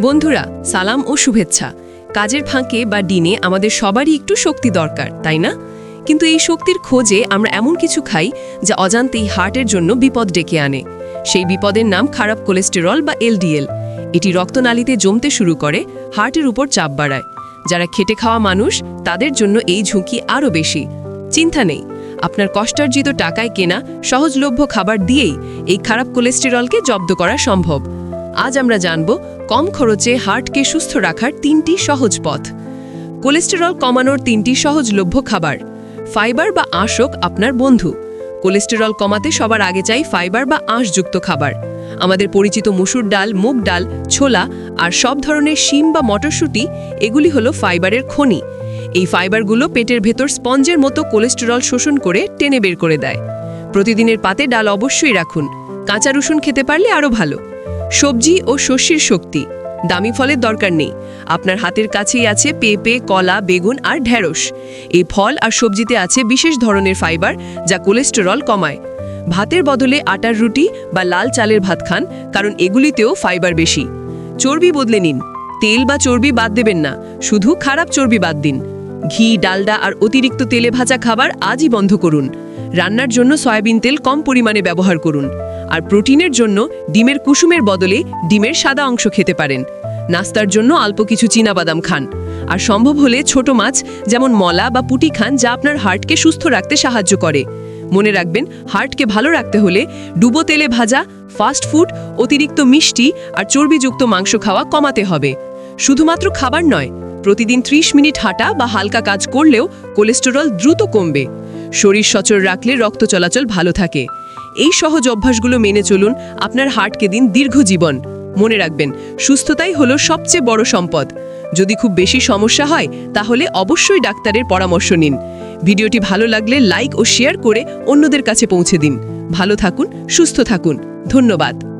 বন্ধুরা, সালাম ও শুভেচ্ছা। কাজের ফাঁকে বা দিনে আমাদের সবারই একটু শক্তি দরকার, তাই না? কিন্তু এই শক্তির খোঁজে আমরা এমন কিছু খাই যা অজান্তেই হার্টের জন্য বিপদ ডেকে আনে। সেই বিপদের নাম খারাপ কোলেস্টেরল বা এলডিএল। এটি রক্তনালীতে জমতে শুরু করে, হার্টের উপর চাপ বাড়ায়। যারা খেটে খাওয়া মানুষ, তাদের জন্য এই ঝুঁকি আরও বেশি। চিন্তা নেই, আপনার কষ্টার্জিত টাকায় কেনা সহজলভ্য খাবার দিয়েই এই খারাপ কোলেস্টেরলকে জব্দ করা সম্ভব। আজ আমরা জানব কম খরচে হার্টকে সুস্থ রাখার 3টি সহজ পথ। কোলেস্টেরল কমানোর 3টি সহজলভ্য খাবার। ফাইবার বা আঁশক আপনার বন্ধু। কোলেস্টেরল কমাতে সবার আগে চাই ফাইবার বা আঁশযুক্ত খাবার। আমাদের পরিচিত মসুর ডাল, মুগ ডাল, ছোলা আর সব ধরনের শিম বা মটরশুঁটি, এগুলি হলো ফাইবারের খনি। এই ফাইবারগুলো পেটের ভেতর স্পঞ্জের মতো কোলেস্টেরল শোষণ করে টেনে বের করে দেয়। প্রতিদিনের পাতে ডাল অবশ্যই রাখুন। কাঁচা রসুন খেতে পারলে আরও ভালো। সবজি ও শস্যের শক্তি। দামি ফলের দরকার নেই, আপনার হাতের কাছেই আছে পেঁপে, কলা, বেগুন আর ঢেঁড়স। এই ফল আর সবজিতে আছে বিশেষ ধরনের ফাইবার যা কোলেস্টেরল কমায়। ভাতের বদলে আটার রুটি বা লাল চালের ভাত খান, কারণ এগুলিতেও ফাইবার বেশি। চর্বি বদলে নিন, তেল বা চর্বি বাদ দেবেন না, শুধু খারাপ চর্বি বাদ দিন। ঘি, ডালডা আর অতিরিক্ত তেলে ভাজা খাবার আজই বন্ধ করুন। রান্নার জন্য সয়াবিন তেল কম পরিমাণে ব্যবহার করুন। আর প্রোটিনের জন্য ডিমের কুসুমের বদলে ডিমের সাদা অংশ খেতে পারেন। নাস্তার জন্য অল্প কিছু চীনাবাদাম খান। আর সম্ভব হলে ছোট মাছ যেমন মলা বা পুঁটি খান, যা আপনার হার্টকে সুস্থ রাখতে সাহায্য করে। মনে রাখবেন, হার্টকে ভালো রাখতে হলে ডুবো তেলে ভাজা, ফাস্ট ফুড, অতিরিক্ত মিষ্টি আর চর্বিযুক্ত মাংস খাওয়া কমাতে হবে। শুধুমাত্র খাবার নয়, প্রতিদিন 30 মিনিট হাঁটা বা হালকা কাজ করলেও কোলেস্টেরল দ্রুত কমবে। শরীর সচল রাখলে রক্ত চলাচল ভালো থাকে। এই সহজ অভ্যাসগুলো মেনে চলুন, আপনার হার্টকে দিন দীর্ঘ জীবন। মনে রাখবেন, সুস্থতাই হলো সবচেয়ে বড় সম্পদ। যদি খুব বেশি সমস্যা হয়, তাহলে অবশ্যই ডাক্তারের পরামর্শ নিন। ভিডিওটি ভালো লাগলে লাইক ও শেয়ার করে অন্যদের কাছে পৌঁছে দিন। ভালো থাকুন, সুস্থ থাকুন। ধন্যবাদ।